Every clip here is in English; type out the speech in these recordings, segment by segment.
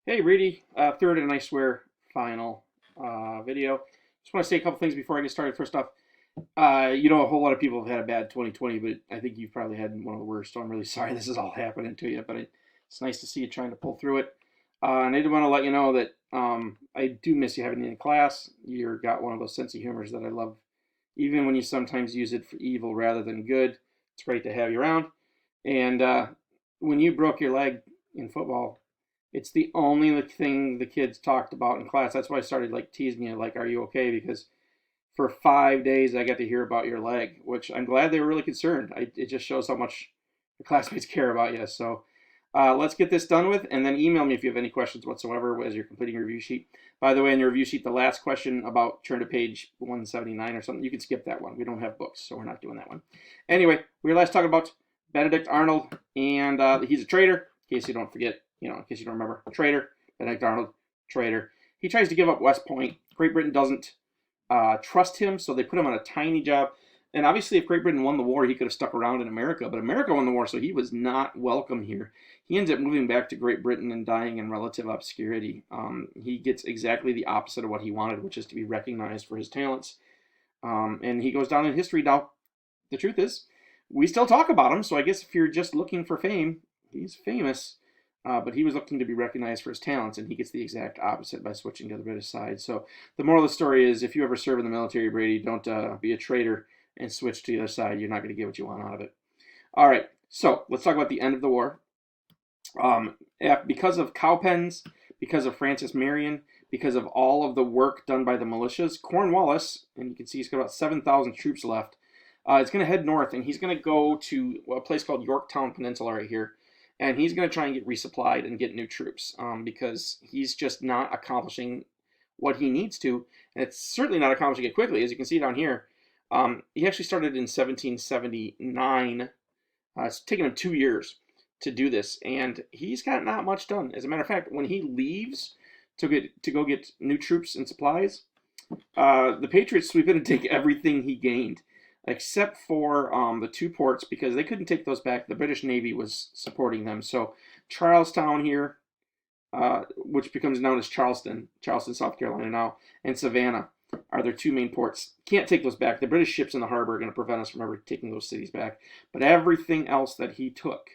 Hey, Reedy, third and I swear final video. Just want to say a couple things before I get started. First off, a whole lot of people have had a bad 2020, but I think you've probably had one of the worst. So I'm really sorry this is all happening to you, but it's nice to see you trying to pull through it. And I did want to let you know that I do miss you having you in class. You've got one of those sense of humors that I love, even when you sometimes use it for evil rather than good. It's great to have you around. And when you broke your leg in football, it's the only thing the kids talked about in class. That's why I started like teasing you, like, "Are you okay?" Because for 5 days I got to hear about your leg, which I'm glad they were really concerned. It just shows how much your classmates care about you. So let's get this done with, and then email me if you have any questions whatsoever as you're completing your review sheet. By the way, in your review sheet, the last question about turn to page 179 or something, you can skip that one. We don't have books, so we're not doing that one. Anyway, we were last talking about Benedict Arnold, and he's a traitor, in case you don't forget, in case you don't remember. Traitor, Benedict Arnold, traitor. He tries to give up West Point. Great Britain doesn't trust him, so they put him on a tiny job. And obviously, if Great Britain won the war, he could have stuck around in America. But America won the war, so he was not welcome here. He ends up moving back to Great Britain and dying in relative obscurity. He gets exactly the opposite of what he wanted, which is to be recognized for his talents. And he goes down in history. Now, the truth is, we still talk about him, so I guess if you're just looking for fame, he's famous. But he was looking to be recognized for his talents, and he gets the exact opposite by switching to the British side. So the moral of the story is, if you ever serve in the military, Brady, don't be a traitor and switch to the other side. You're not going to get what you want out of it. All right, so let's talk about the end of the war. Because of Cowpens, because of Francis Marion, because of all of the work done by the militias, Cornwallis, and you can see he's got about 7,000 troops left, is going to head north, and he's going to go to a place called Yorktown Peninsula right here, and he's going to try and get resupplied and get new troops because he's just not accomplishing what he needs to, and it's certainly not accomplishing it quickly. As you can see down here, he actually started in 1779. It's taken him 2 years to do this, and he's got not much done. As a matter of fact, when he leaves to go get new troops and supplies, the Patriots sweep in and take everything he gained, except for the 2 ports, because they couldn't take those back. The British Navy was supporting them. So Charlestown here, which becomes known as Charleston, South Carolina now, and Savannah are their 2 main ports. Can't take those back. The British ships in the harbor are going to prevent us from ever taking those cities back. But everything else that he took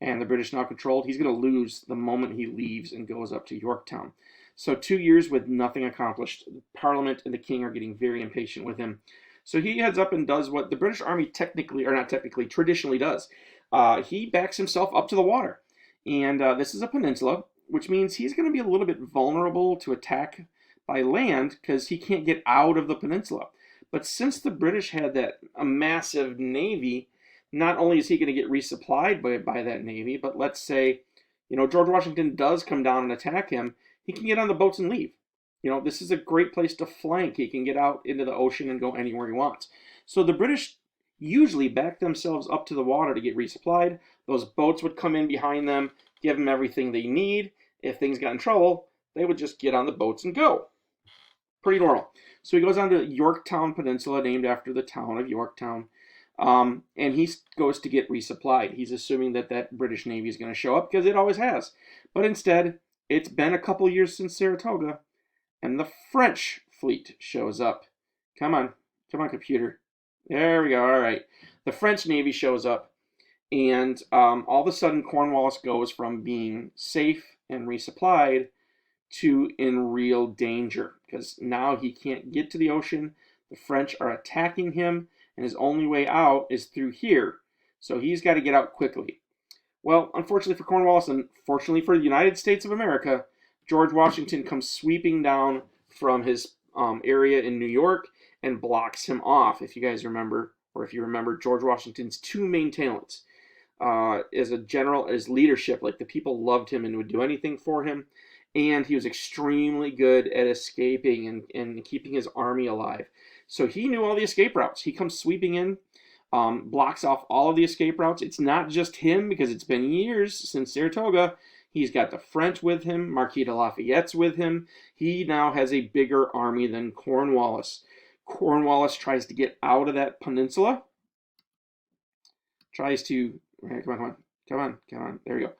and the British now controlled, he's going to lose the moment he leaves and goes up to Yorktown. So 2 years with nothing accomplished. The Parliament and the King are getting very impatient with him. So he heads up and does what the British Army traditionally does. He backs himself up to the water. And this is a peninsula, which means he's going to be a little bit vulnerable to attack by land because he can't get out of the peninsula. But since the British had a massive navy, not only is he going to get resupplied by that navy, but let's say, George Washington does come down and attack him, he can get on the boats and leave. This is a great place to flank. He can get out into the ocean and go anywhere he wants. So the British usually back themselves up to the water to get resupplied. Those boats would come in behind them, give them everything they need. If things got in trouble, they would just get on the boats and go. Pretty normal. So he goes on to Yorktown Peninsula, named after the town of Yorktown, and he goes to get resupplied. He's assuming that British Navy is going to show up, because it always has. But instead, it's been a couple years since Saratoga, and the French fleet shows up. Come on, computer. There we go. All right. The French Navy shows up, and all of a sudden, Cornwallis goes from being safe and resupplied to in real danger, because now he can't get to the ocean. The French are attacking him, and his only way out is through here. So he's got to get out quickly. Well, unfortunately for Cornwallis, and fortunately for the United States of America, George Washington comes sweeping down from his area in New York and blocks him off. If you guys remember, or if you remember, George Washington's 2 main talents as a general, as leadership, like the people loved him and would do anything for him. And he was extremely good at escaping and keeping his army alive. So he knew all the escape routes. He comes sweeping in, blocks off all of the escape routes. It's not just him, because it's been years since Saratoga. He's got the French with him. Marquis de Lafayette's with him. He now has a bigger army than Cornwallis. Cornwallis tries to get out of that peninsula. Come on. There we go.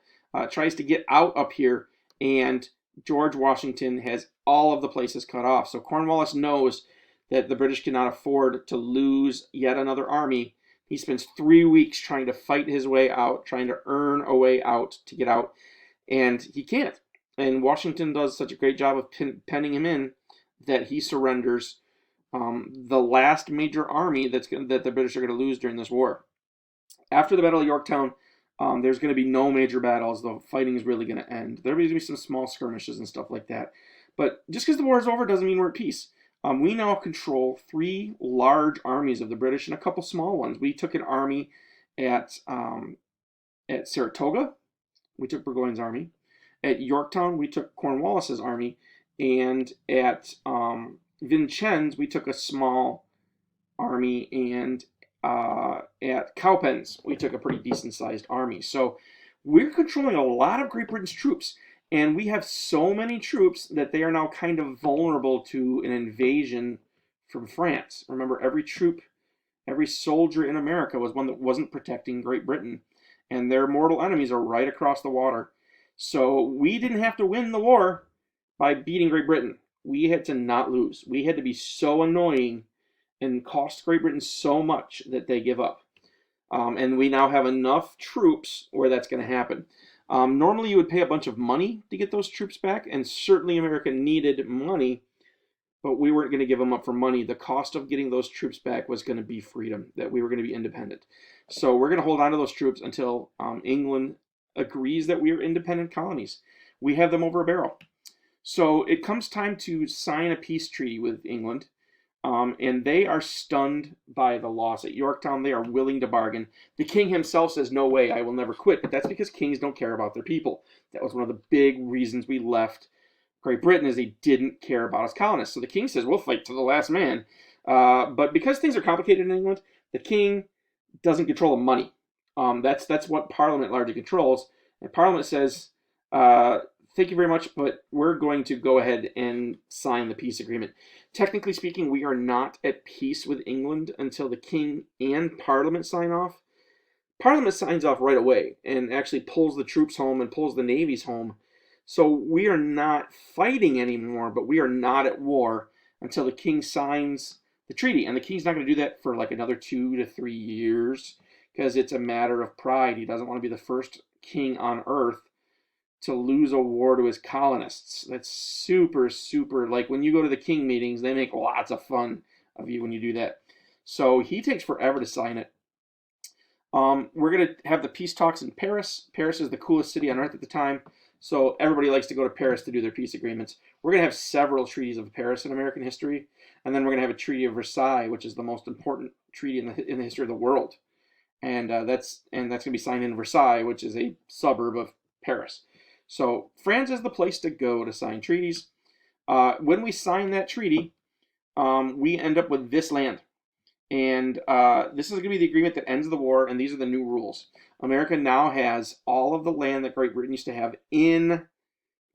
Tries to get out up here and George Washington has all of the places cut off. So Cornwallis knows that the British cannot afford to lose yet another army. He spends 3 weeks trying to fight his way out, trying to earn a way out to get out, and he can't. And Washington does such a great job of penning him in that he surrenders the last major army that the British are going to lose during this war. After the Battle of Yorktown, there's going to be no major battles. The fighting is really going to end. There's going to be some small skirmishes and stuff like that. But just because the war is over doesn't mean we're at peace. We now control 3 large armies of the British and a couple small ones. We took an army at Saratoga. We took Burgoyne's army. At Yorktown, we took Cornwallis's army. And at Vincennes, we took a small army. And at Cowpens, we took a pretty decent-sized army. So we're controlling a lot of Great Britain's troops. And we have so many troops that they are now kind of vulnerable to an invasion from France. Remember, every troop, every soldier in America was one that wasn't protecting Great Britain. And their mortal enemies are right across the water. So we didn't have to win the war by beating Great Britain. We had to not lose. We had to be so annoying and cost Great Britain so much that they give up. And we now have enough troops where that's going to happen. Normally you would pay a bunch of money to get those troops back, and certainly America needed money, but we weren't going to give them up for money. The cost of getting those troops back was going to be freedom, that we were going to be independent. So we're going to hold on to those troops until England agrees that we are independent colonies. We have them over a barrel. So it comes time to sign a peace treaty with England. And they are stunned by the loss at Yorktown. They are willing to bargain. The king himself says, no way, I will never quit. But that's because kings don't care about their people. That was one of the big reasons we left Great Britain, is they didn't care about us colonists. So the king says, we'll fight to the last man. But because things are complicated in England, the king doesn't control the money. That's what Parliament largely controls. And Parliament says, thank you very much, but we're going to go ahead and sign the peace agreement. Technically speaking, we are not at peace with England until the king and Parliament sign off. Parliament signs off right away and actually pulls the troops home and pulls the navies home. So we are not fighting anymore, but we are not at war until the king signs the treaty. And the king's not going to do that for like another 2 to 3 years because it's a matter of pride. He doesn't want to be the first king on earth to lose a war to his colonists. That's super, super, like when you go to the king meetings, they make lots of fun of you when you do that. So he takes forever to sign it. We're going to have the peace talks in Paris. Paris is the coolest city on earth at the time, so everybody likes to go to Paris to do their peace agreements. We're going to have several treaties of Paris in American history, and then we're going to have a Treaty of Versailles, which is the most important treaty in the history of the world. And that's going to be signed in Versailles, which is a suburb of Paris. So France is the place to go to sign treaties. When we sign that treaty, we end up with this land. And this is going to be the agreement that ends the war, and these are the new rules. America now has all of the land that Great Britain used to have in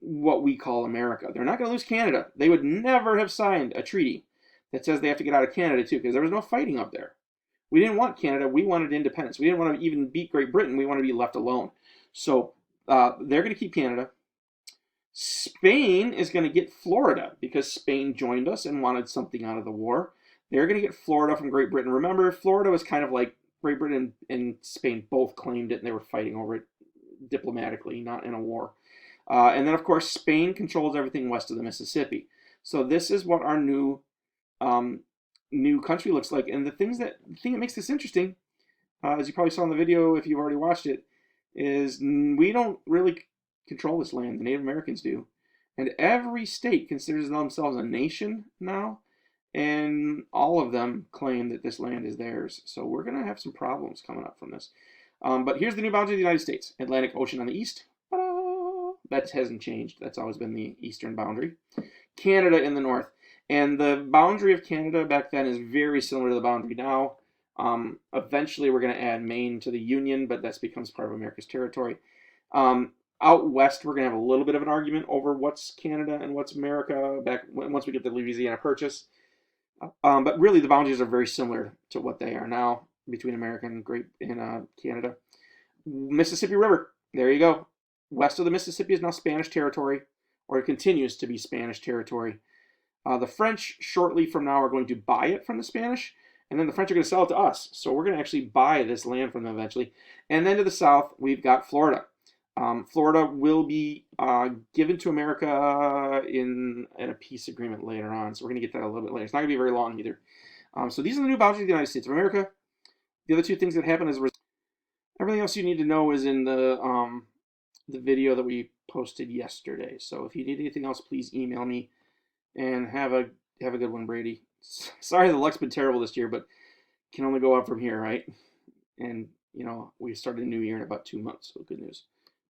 what we call America. They're not going to lose Canada. They would never have signed a treaty that says they have to get out of Canada too, because there was no fighting up there. We didn't want Canada. We wanted independence. We didn't want to even beat Great Britain. We wanted to be left alone. So they're going to keep Canada. Spain is going to get Florida because Spain joined us and wanted something out of the war. They're going to get Florida from Great Britain. Remember, Florida was kind of like Great Britain and Spain both claimed it, and they were fighting over it diplomatically, not in a war. And then, of course, Spain controls everything west of the Mississippi. So this is what our new country looks like. And the thing that makes this interesting, as you probably saw in the video if you've already watched it, is we don't really control this land. The Native Americans do. And every state considers themselves a nation now. And all of them claim that this land is theirs. So we're going to have some problems coming up from this. But here's the new boundary of the United States. Atlantic Ocean on the east. Ta-da! That hasn't changed. That's always been the eastern boundary. Canada in the north. And the boundary of Canada back then is very similar to the boundary now. Eventually we're going to add Maine to the Union, but that becomes part of America's territory. Out west, we're going to have a little bit of an argument over what's Canada and what's America once we get the Louisiana Purchase. But really, the boundaries are very similar to what they are now between America and Canada. Mississippi River, there you go. West of the Mississippi is now Spanish territory. or it continues to be Spanish territory. The French shortly from now are going to buy it from the Spanish, and then the French are going to sell it to us. So we're going to actually buy this land from them eventually. And then to the south, we've got Florida. Florida will be given to America in a peace agreement later on. So we're going to get that a little bit later. It's not going to be very long either. So these are the new boundaries of the United States of America. The other two things that happen is everything else you need to know is in the video that we posted yesterday. So if you need anything else, please email me. And have a good one, Brady. Sorry the luck's been terrible this year, but can only go up from here, right? And, you know, we started a new year in about 2 months, so good news.